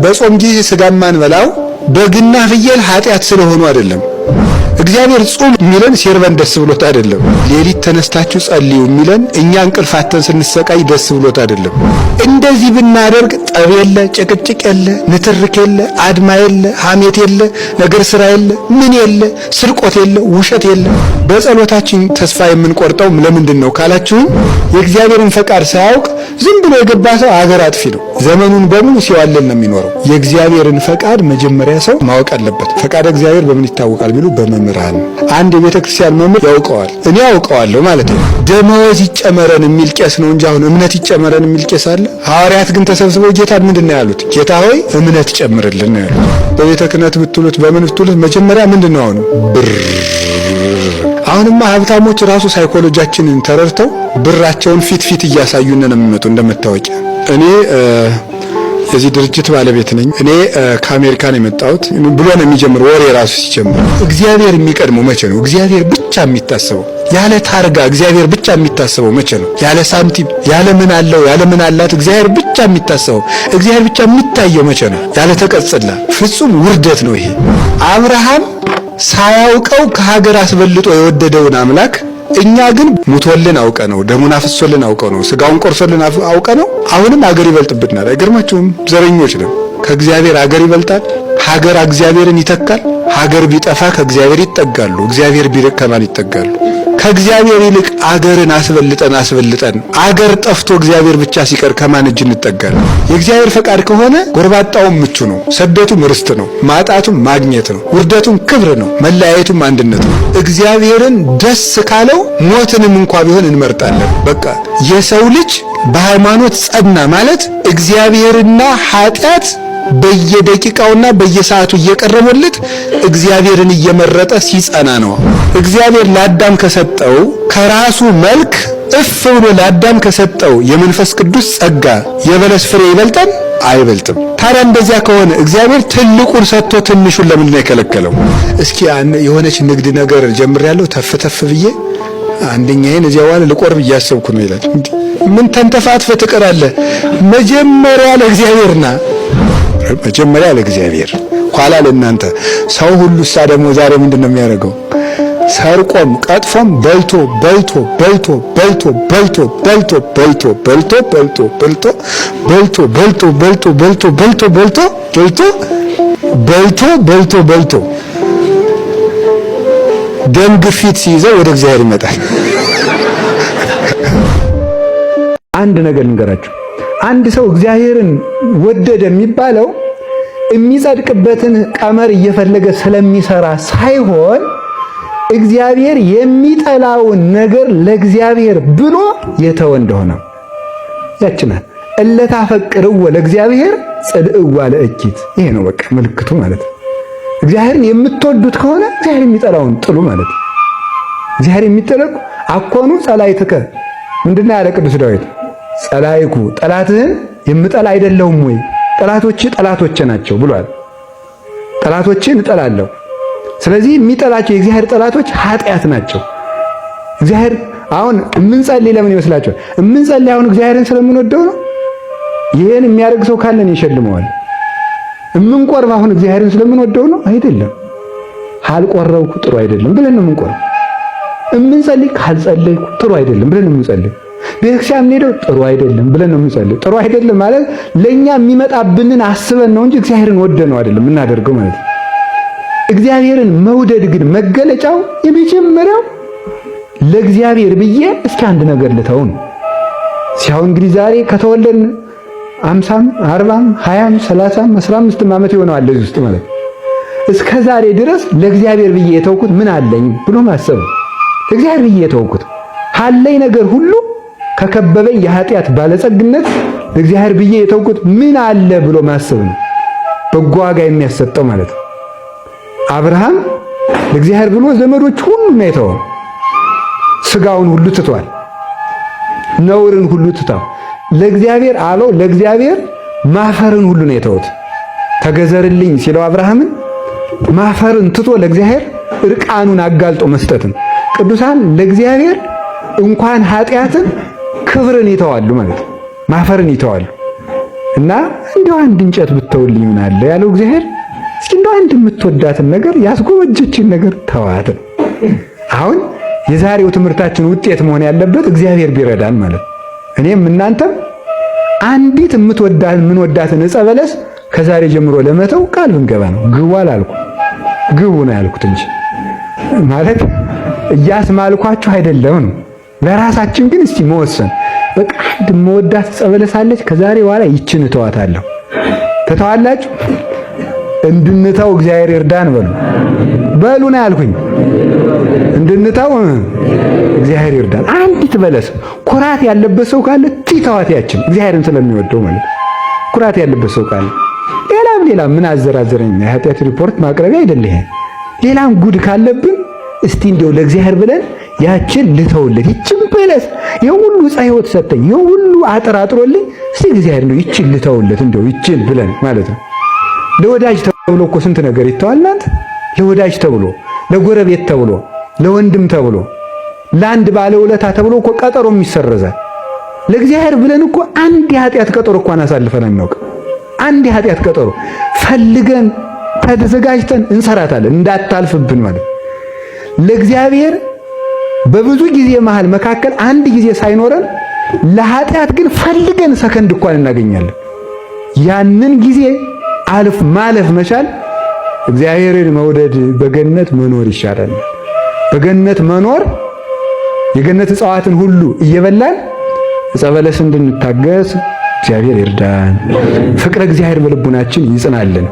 በጾም ጊዜ ስጋን ማንበላው በግና ፍየል ኃጢአት ስለሆኑ አይደለም። እግዚአብሔር ጾም የሚለን ሲርበን ደስ ብሎት አይደለም። ሌሊት ተነስታችሁ ጸልዩ የሚለን እኛ እንቅልፋተን ስንሰቃይ ደስ ብሎት አይደለም። እንደዚህ ብናደርግ ጠብ የለ፣ ጭቅጭቅ የለ፣ ንትርክ የለ፣ አድማ የለ፣ ሐሜት የለ፣ ነገር ስራ የለ፣ ምን የለ፣ ስርቆት የለ፣ ውሸት የለ። በጸሎታችን ተስፋ የምንቆርጠው ለምንድን ነው ካላችሁም የእግዚአብሔርን ፈቃድ ሳያውቅ ዝም ብሎ የገባ ሰው አገር አጥፊ ነው። ዘመኑን በሙሉ ሲዋለን ነው የሚኖረው። የእግዚአብሔርን ፈቃድ መጀመሪያ ሰው ማወቅ አለበት። ፈቃድ እግዚአብሔር በምን ይታወቃል ቢሉ በመምህራን። አንድ የቤተ ክርስቲያን መምህር ያውቀዋል፣ እኔ ያውቀዋለሁ ማለት ነው። ደመወዝ ይጨመረን የሚል ቄስ ነው እንጂ አሁን እምነት ይጨመረን የሚል ቄስ አለ? ሐዋርያት ግን ተሰብስበው ጌታን ምንድን ነው ያሉት? ጌታ ሆይ እምነት ጨምርልን ነው ያሉት። በቤተ ክህነት ብትሉት በምን ብትሉት መጀመሪያ ምንድን ነው አሁን ብር። አሁንማ ሀብታሞች ራሱ ሳይኮሎጂያችንን ተረድተው ብራቸውን ፊት እያሳዩን ነው የሚመጡ እንደምታወቂያ። እኔ የዚህ ድርጅት ባለቤት ነኝ። እኔ ከአሜሪካን የመጣሁት ብሎ ነው የሚጀምር ወሬ ራሱ ሲጀምር። እግዚአብሔር የሚቀድመው መቼ ነው? እግዚአብሔር ብቻ የሚታሰበው ያለ ታርጋ እግዚአብሔር ብቻ የሚታሰበው መቼ ነው? ያለ ሳንቲም ያለ ምን አለው ያለ ምን አላት እግዚአብሔር ብቻ የሚታሰበው እግዚአብሔር ብቻ የሚታየው መቼ ነው? ያለ ተቀጽላ ፍጹም ውርደት ነው ይሄ። አብርሃም ሳያውቀው ከሀገር አስበልጦ የወደደውን አምላክ እኛ ግን ሙቶልን አውቀ ነው፣ ደሙን አፍሶልን አውቀ ነው፣ ስጋውን ቆርሶልን አውቀ ነው። አሁንም ሀገር ይበልጥብናል። አይገርማችሁም? ዘረኞች ነው። ከእግዚአብሔር ሀገር ይበልጣል። ሀገር እግዚአብሔርን ይተካል። ሀገር ቢጠፋ ከእግዚአብሔር ይጠጋሉ፣ እግዚአብሔር ቢርቅ ከማን ይጠጋሉ? ከእግዚአብሔር ይልቅ አገርን አስበልጠን አገር ጠፍቶ እግዚአብሔር ብቻ ሲቀር ከማን እጅ እንጠጋለን? የእግዚአብሔር ፈቃድ ከሆነ ጎርባጣውም ምቹ ነው፣ ስደቱም ርስት ነው፣ ማጣቱም ማግኘት ነው፣ ውርደቱም ክብር ነው፣ መለያየቱም አንድነት ነው። እግዚአብሔርን ደስ ካለው ሞትንም እንኳ ቢሆን እንመርጣለን። በቃ የሰው ልጅ በሃይማኖት ጸና ማለት እግዚአብሔርና ኃጢአት በየደቂቃውና በየሰዓቱ እየቀረበለት እግዚአብሔርን እየመረጠ ሲጸና ነው። እግዚአብሔር ለአዳም ከሰጠው ከራሱ መልክ እፍ ብሎ ለአዳም ከሰጠው የመንፈስ ቅዱስ ጸጋ የበለስ ፍሬ ይበልጣል አይበልጥም? ታዲያ እንደዚያ ከሆነ እግዚአብሔር ትልቁን ሰጥቶ ትንሹን ለምን ነው የከለከለው? እስኪ የሆነች ንግድ ነገር ጀምሬያለሁ ተፍተፍ ብዬ አንደኛዬን እዚያው ዋለ ልቆርብ እያሰብኩ ነው ይላል። ምን ተንተፋትፈህ ትቀራለህ? መጀመሪያ ለእግዚአብሔርና መጀመሪያ ለእግዚአብሔር ኋላ ለእናንተ። ሰው ሁሉ ደግሞ ዛሬ ምንድነው የሚያደርገው? ሰርቆም ቀጥፎም በልቶ ደም ግፊት ሲይዘው ወደ እግዚአብሔር ይመጣል። አንድ ነገር ልንገራችሁ። አንድ ሰው እግዚአብሔርን ወደደ የሚባለው የሚጸድቅበትን ቀመር እየፈለገ ስለሚሰራ ሳይሆን እግዚአብሔር የሚጠላውን ነገር ለእግዚአብሔር ብሎ የተወ እንደሆነ ያችናል። እለታፈቅርዎ ለእግዚአብሔር ጽድዕዋ ለእኪት። ይሄ ነው በቃ ምልክቱ ማለት ነው። እግዚአብሔርን የምትወዱት ከሆነ እግዚአብሔር የሚጠላውን ጥሉ ማለት ነው። እግዚአብሔር የሚጠላው አኮኑ ጸላይትከ ምንድነው ያለ ቅዱስ ዳዊት? ጸላይኩ ጠላትህን የምጠላ አይደለሁም ወይ? ጠላቶች ጠላቶቼ ናቸው ብሏል። ጠላቶችን እጠላለሁ። ስለዚህ የሚጠላቸው የእግዚአብሔር ጠላቶች ኃጢአት ናቸው። እግዚአብሔር አሁን የምንጸልይ ለምን ይመስላችኋል? የምንጸልይ አሁን እግዚአብሔርን ስለምንወደው ነው። ይሄን የሚያደርግ ሰው ካለን ይሸልመዋል። የምንቆርብ አሁን እግዚአብሔርን ስለምንወደው ነው አይደለም። ካልቆረብኩ ጥሩ አይደለም ብለን ነው የምንቆርብ። የምንጸልይ ካልጸለይኩ ጥሩ አይደለም ብለን ነው የምንጸልይ። ቤተክርስቲያን ሄደው ጥሩ አይደለም ብለን ነው የምንጸልይ። ጥሩ አይደለም ማለት ለኛ የሚመጣብንን አስበን ነው እንጂ እግዚአብሔርን ወደነው አይደለም የምናደርገው ማለት ነው። እግዚአብሔርን መውደድ ግን መገለጫው የመጀመሪያው ለእግዚአብሔር ብዬ እስኪ አንድ ነገር ልተው ነው። ሲያው እንግዲህ ዛሬ ከተወለድን 50 40 20 30 15 ዓመት ይሆነዋል ለዚህ ውስጥ ማለት እስከ ዛሬ ድረስ ለእግዚአብሔር ብዬ የተውኩት ምን አለኝ ብሎ ማሰብ። ለእግዚአብሔር ብዬ የተውኩት ካለኝ ነገር ሁሉ ከከበበኝ የኃጢአት ባለጸግነት ለእግዚአብሔር ብዬ የተውኩት ምን አለ ብሎ ማሰብ ነው በጎ ዋጋ የሚያሰጠው ማለት ነው። አብርሃም ለእግዚአብሔር ብሎ ዘመዶች ሁሉ ነው የተወው። ስጋውን ሁሉ ትቷል። ነውርን ሁሉ ትቷል። ለእግዚአብሔር አለው። ለእግዚአብሔር ማፈርን ሁሉ ነው የተውት። ተገዘርልኝ ሲለው አብርሃምን ማፈርን ትቶ ለእግዚአብሔር እርቃኑን አጋልጦ መስጠትን። ቅዱሳን ለእግዚአብሔር እንኳን ኃጢአትን ክብርን ይተዋሉ ማለት ነው። ማፈርን ይተዋሉ። እና እንደው አንድ እንጨት ብትተውልኝ ምን አለ ያለው እግዚአብሔር። እስኪ እንደው አንድ የምትወዳትን ነገር ያስጎመጀችን ነገር ተዋት። አሁን የዛሬው ትምህርታችን ውጤት መሆን ያለበት እግዚአብሔር ቢረዳን ማለት እኔም እናንተም አንዲት የምንወዳትን ዕፀ በለስ ከዛሬ ጀምሮ ለመተው ቃል ብንገባ ነው። ግቡ አላልኩ፣ ግቡ ነው ያልኩት እንጂ ማለት እያስማልኳችሁ አይደለም ነው። ለራሳችን ግን እስቲ መወሰን በቃ አንድ የምወዳት ዕፀ በለስ አለች፣ ከዛሬ በኋላ ይችን እተዋታለሁ። ተተዋላችሁ? እንድንተው እግዚአብሔር ይርዳን በሉ ነው ያልኩኝ። እንድንተው እግዚአብሔር ይርዳን። አንዲት በለስ ኩራት ያለበት ሰው ካለ ትተዋት፣ ያችን እግዚአብሔርን ስለሚወደው ማለት ኩራት ያለበት ሰው ካለ ሌላም ምን አዘራዘረኝ የኃጢአት ሪፖርት ማቅረቢያ አይደለ ይሄ። ሌላም ጉድ ካለብን እስቲ እንደው ለእግዚአብሔር ብለን ያችን ልተውለት። ይችን በለስ የሁሉ ፀሐይወት ሰጠኝ የሁሉ አጥራጥሮልኝ እስቲ እግዚአብሔር ነው ይችን ልተውለት እንደው ይችን ብለን ማለት ነው። ለወዳጅ ተብሎ እኮ ስንት ነገር ይተዋል እናንተ። ለወዳጅ ተብሎ፣ ለጎረቤት ተብሎ፣ ለወንድም ተብሎ፣ ለአንድ ባለውለታ ተብሎ እኮ ቀጠሮም ይሰረዛል። ለእግዚአብሔር ብለን እኮ አንድ የኃጢአት ቀጠሮ እኮ አሳልፈን አናውቅም። አንድ የኃጢአት ቀጠሮ ፈልገን ተዘጋጅተን እንሰራታለን እንዳታልፍብን ማለት። ለእግዚአብሔር በብዙ ጊዜ መካከል አንድ ጊዜ ሳይኖረን ለኃጢአት ግን ፈልገን ሰከንድ እንኳን እናገኛለን። ያንን ጊዜ ማለፍ መቻል እግዚአብሔርን መውደድ በገነት መኖር ይሻላል። በገነት መኖር የገነት እጽዋትን ሁሉ እየበላን ዕፀ በለስ እንድንታገስ እግዚአብሔር ይርዳን። ፍቅረ እግዚአብሔር በልቡናችን ይጽናልን።